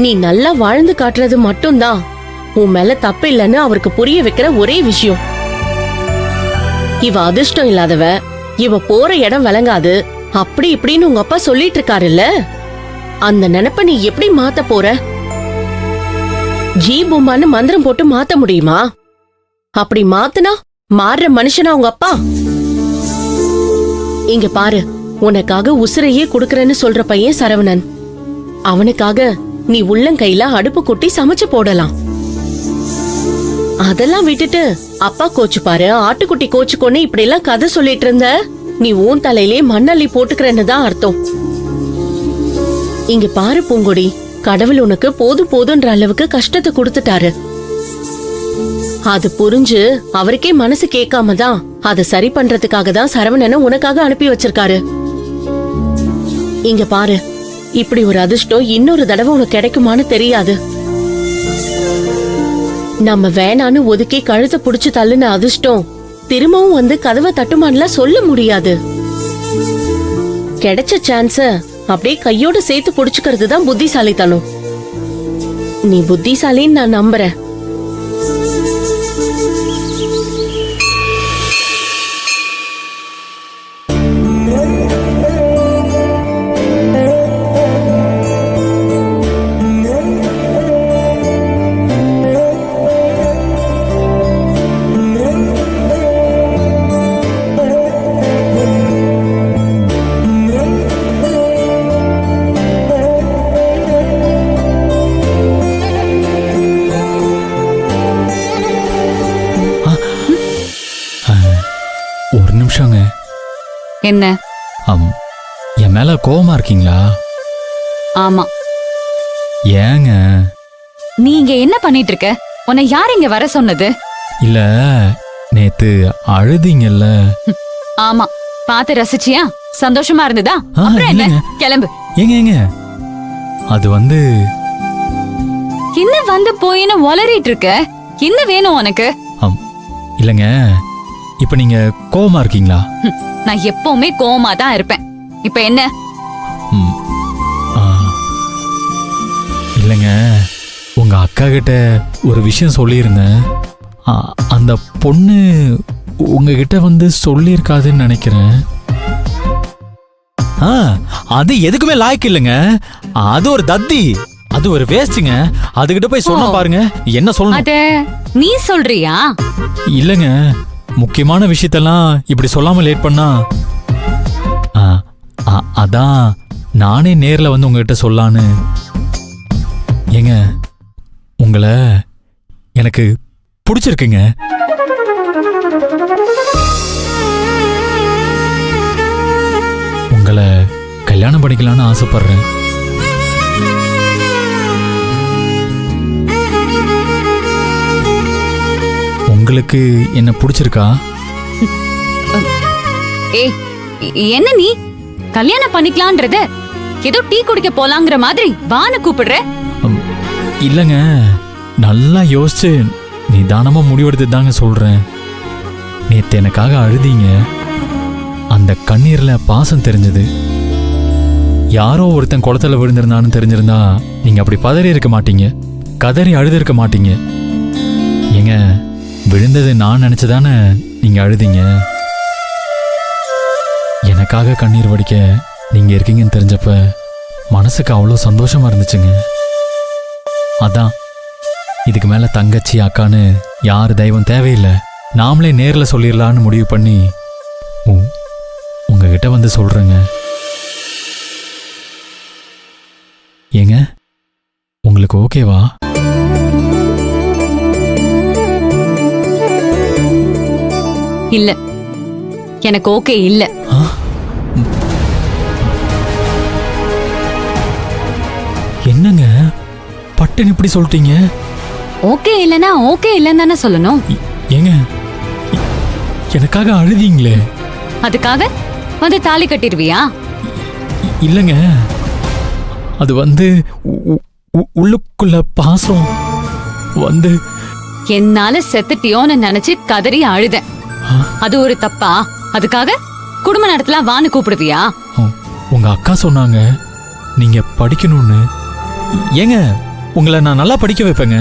நீ நல்லா வாழ்ந்து காட்டுறது மட்டும்தான் உன் மேல தப்பு இல்லைன்னு அவருக்கு புரிய வைக்கிற ஒரே விஷயம். இவ அதிர்ஷ்டம் இல்லாதவ, இவ போற இடம் விளங்காது, அப்படி இப்படின்னு உங்க அப்பா சொல்லிட்டு இருக்காருல்ல, அந்த நினைப்ப நீ எப்படி மாத்த போற? ஜீ பூமான்னு மந்திரம் போட்டு மாத்த முடியுமா? அப்படி மாத்துனா மாறுற மனுஷனா உங்க அப்பா? இங்க பாரு, உனக்காக உசுரையே குடுக்கறேன்னு சொல்ற பையன் சரவணன். அவனுக்காக நீ உள்ளங்கையில அடுப்பு கொட்டி சமைச்சு போடலாம். அதெல்லாம் விட்டுட்டு அப்பா கோச்சு பாரு, ஆட்டுக்குட்டி கோச்சுக்கொன்னு இப்படி எல்லாம் கதை சொல்லிட்டு இருந்த, நீ ஊன் தலையிலே மண்ணள்ளி போட்டுக்கிறன்னு தான் அர்த்தம். இங்க பாரு பூங்கொடி, கடவுள் உனக்கு போதும் போதுன்ற அளவுக்கு கஷ்டத்தை கொடுத்துட்டாரு. அது புரிஞ்சு அவருக்கே மனசு கேட்காம தான் அதை சரி பண்றதுக்காக தான் சரவணனை உனக்காக அனுப்பி வச்சிருக்காரு. இங்க பாரு, இப்படி ஒரு அதிர்ஷ்டம் இன்னொரு தடவை உனக்கு கிடைக்குமான்னு தெரியாது. நம்ம வேணான்னு ஒதுக்கி கழுத்தை புடிச்சு தள்ளுன அதிர்ஷ்டம் திரும்பவும் வந்து கதவை தட்டுமான்ல சொல்ல முடியாது. கிடைச்ச சான்ஸ அப்படியே கையோட சேர்த்து புடிச்சுக்கிறது தான் புத்திசாலித்தனம். நீ புத்திசாலின்னு நான் நம்புறேன். என்ன? என் மேல கோவமா இருக்கீங்களா? ஆமா. ஏங்க? நீங்க என்ன பண்ணிட்டு இருக்க? உன்னை யார் இங்க வர சொன்னது? இல்ல, நேத்து அழுதீங்கல்ல. ஆமா, பார்த்து ரசிச்சியா? சந்தோஷமா இருந்ததா? அப்புறம் என்ன? கிளம்பு. ஏங்க அது வந்து என்ன வந்து போயின்னு ஒலறிட்டு இருக்க? என்ன வேணும் உனக்கு? இல்லங்க, இப்ப நீங்க கோவமா இருக்கீங்களா? நான் எப்பவுமே கோவமா தான் இருப்பேன். இப்ப என்ன? இல்லங்க, உங்க அக்கா கிட்ட ஒரு விஷயம் சொல்லியிருந்தேன். அந்த பொண்ணு உங்ககிட்ட வந்து சொல்லியிருக்காதுன்னு நினைக்கிறேன். அது எதுக்குமே லாய்க்கு இல்லைங்க. அது ஒரு தத்தி, அது ஒரு வேஸ்டுங்க. அதுகிட்ட போய் சொன்ன பாருங்க என்ன சொல்லணும். அத நீ சொல்றியா? இல்லங்க, முக்கியமான விஷயத்தெல்லாம் இப்படி சொல்லாம லேட் பண்ணா, அதான் நானே நேர்ல வந்து உங்ககிட்ட சொல்லான்னு. ஏங்க, உங்களை எனக்கு பிடிச்சிருக்குங்க. உங்களை கல்யாணம் பண்ணிக்கலான்னு ஆசைப்படுறேன். உங்களுக்கு என்ன பிடிச்சிருக்கா? ஏய், என்ன நீ கல்யாணம் பண்ணிக்கலாம்ன்றத ஏதோ டீ குடிக்க போலாங்கிற மாதிரி வான்னு கூப்பிடுற? இல்லங்க, நல்லா யோசிச்சு நிதானமா முடிவெடுத்து தாங்க சொல்றேன். நேத்து எனக்காக அழுதீங்க. அந்த கண்ணீர்ல பாசம் தெரிஞ்சது. யாரோ ஒருத்தன் குளத்துல விழுந்திருந்தான்னு தெரிஞ்சிருந்தா நீங்க அப்படி பதறி இருக்க மாட்டீங்க, கதறி அழுது இருக்க மாட்டீங்க. ஏங்க, விழுந்தது நான் நினைச்சுதானே நீங்க அழுதீங்க. எனக்காக கண்ணீர் வடிக்க நீங்க இருக்கீங்கன்னு தெரிஞ்சப்ப மனசுக்கு அவ்வளோ சந்தோஷமா இருந்துச்சுங்க. அதான் இதுக்கு மேல தங்கச்சி அக்கான்னு யாரு தெய்வம் தேவையில்லை, நாமளே நேர்ல சொல்லிடலான்னு முடிவு பண்ணி உங்ககிட்ட வந்து சொல்றேங்க. ஏங்க, உங்களுக்கு ஓகேவா? இல்ல, எனக்கு ஓகே இல்ல. என்னங்க பட்டுன்னு இப்படி சொல்லிட்டீங்க? ஓகே இல்லனா ஓகே இல்லன்னு தானே சொல்லணும். ஏங்க, எனக்காக அழுதீங்களே, அதுக்காக வந்து தாலி கட்டிடுவியா? இல்லங்க, அது வந்து உள்ளுக்குள்ள பாசம் வந்து என்னால செத்துட்டியோன்னு நினைச்சு கதறி அழுதேன். அது ஒரு தப்பா? அதுக்காக குடும்ப நடத்தல வான்னு கூப்பிடுவியா? உங்க அக்கா சொன்னாங்க நீங்க படிக்கணும்னு. ஏங்க, உங்களை நான் நல்லா படிக்க வைப்பேங்க.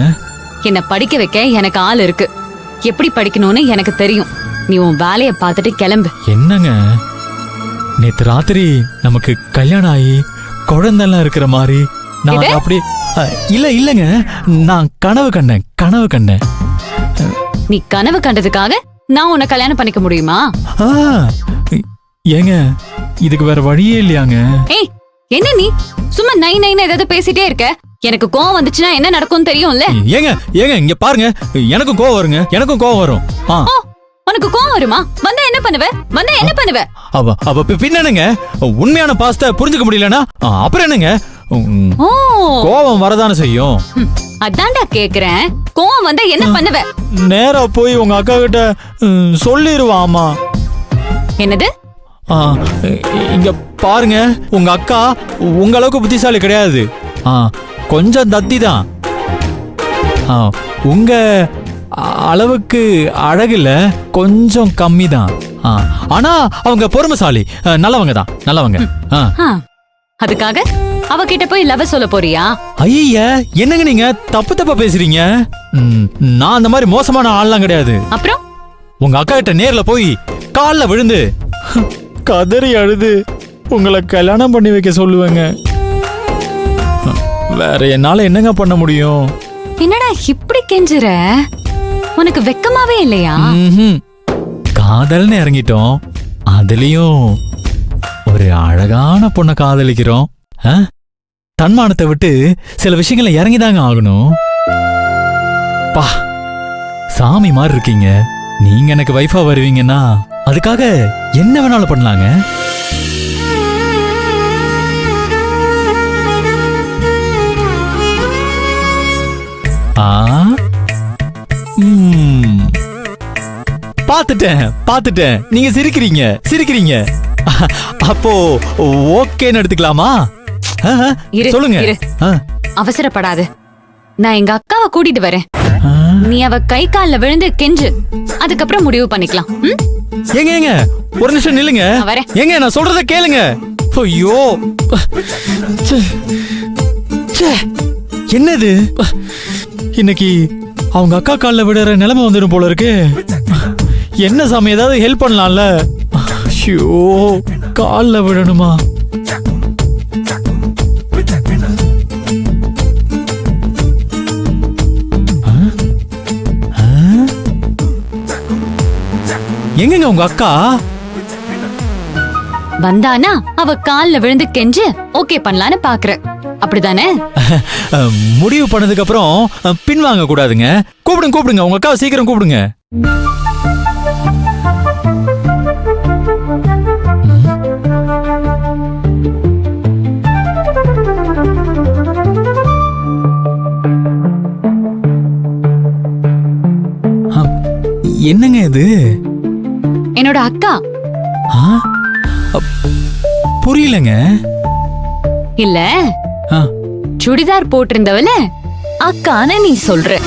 என்ன படிக்க வைக்க எனக்கு ஆள் இருக்கு. எப்படி படிக்கணும்னு எனக்கு தெரியும். நீ உன் வேலைய பார்த்துட்டு கிளம்பு. என்னங்க நேத்து ராத்திரி நமக்கு கல்யாணம் ஆகி குழந்தைலாம் இருக்கிற மாதிரி நான் இது? அப்படி இல்லங்க, நான் கனவு கண்டேன். நீ கனவு கண்டதுக்காக நான் உன்னை கல்யாணம் பண்ணிக்க முடியுமா? ஆ, ஏங்க இதுக்கு வேற வழியே இல்லையாங்க? ஏய், என்ன நீ சும்மா நை நைன்னு ஏதாவது பேசிட்டே இருக்க? எனக்கு கோவம் வந்துச்சுன்னா என்ன நடக்கும்னு தெரியும்ல? ஏங்க இங்க பாருங்க, எனக்கும் கோவம் வரும். ஆ, ஓ, உனக்கு கோவம் வருமா? வந்தா என்ன பண்ணுவ? அவ பின்னங்க உண்மையான பாஸ்த புரிஞ்சுக்க முடியலனா அப்புறம் என்னங்க? ஓ, கோவம் வரதானே செய்யும். அதான்டா கேக்குறேன். கோவம் வந்தா என்ன பண்ணுவ? நேரா போய் உங்க அக்கா கிட்ட சொல்லிடுவாமா. என்னது? இங்க பாருங்க, உங்க அக்கா உங்க அளவுக்கு புத்திசாலி கிடையாது. கொஞ்சம் தத்தி தான். உங்க அளவுக்கு அழகுல கொஞ்சம் கம்மி தான். ஆனா அவங்க பொறுமைசாலி, நல்லவங்க. அதுக்காக அவகிட்ட போய் லவ் சொல்ல போறியா? ஐய, என்னங்க நீங்க தப்பா பேசுறீங்க? நான் அந்த மாதிரி மோசமான ஆள்லாம் கிடையாது. அப்புறம் உங்க அக்கா கிட்ட நேர்ல போய் கால்ல விழுந்து கதறி அழுது உங்களை கல்யாணம் பண்ணி வைக்க சொல்லுவேங்க. வேற என்னால என்னங்க பண்ண முடியும்? என்னடா இப்படி கெஞ்சுற? உனக்கு வெக்கமாவே இல்லையா? காதல்னு இறங்கிட்டோம், அதுலயும் ஒரு அழகான பொண்ணை காதலிக்கிறோம். தன்மானத்தை விட்டு சில விஷயங்களை இறங்கிதாங்க ஆகணும். பா, சாமி மாதிரி இருக்கீங்க. நீங்க எனக்கு வைஃபா வருவீங்கன்னா அதுக்காக என்ன வேணாலும் பண்ணலாங்க. பாத்துட்டேன். நீங்க சிரிக்கிறீங்க. அப்போ ஓகேன்னு எடுத்துக்கலாமா? சொல்லுங்க. அவசரப்படாது. நான் எங்க அக்காவை கூட்டிட்டு வரேன். நீ அவ கை கால்ல விழுந்து கெஞ்சு, அதுக்கப்புறம் முடிவு பண்ணிக்கலாம். ஏங்க ஒரு நிமிஷம் நில்லுங்க. ஏங்க நான் சொல்றத கேளுங்க. ஐயோ, என்னது இன்னைக்கு அவங்க அக்கா கால்ல விடுற நிலைமை வந்துடும் போல இருக்கு. என்ன சாமி, ஏதாவது ஹெல்ப் பண்ணலாம்ல? ஐயோ, கால்ல விடணுமா? எங்கங்க உங்க அக்கா? வந்தானா அவ கால்ல விழுந்து கெஞ்சு ஓகே பண்ணலான்னு பாக்குற, அப்படிதானே? முடிவு பண்ணதுக்கு அப்புறம் பின்வாங்க கூடாதுங்க. கூப்பிடுங்க உங்க அக்காவை சீக்கிரம் கூப்பிடுங்க. என்னங்க இது? என்னோட அக்கா. புரியலங்க. இல்ல, சுடிதார் போட்டிருந்தவள அக்கான்னு நீ சொல்ற.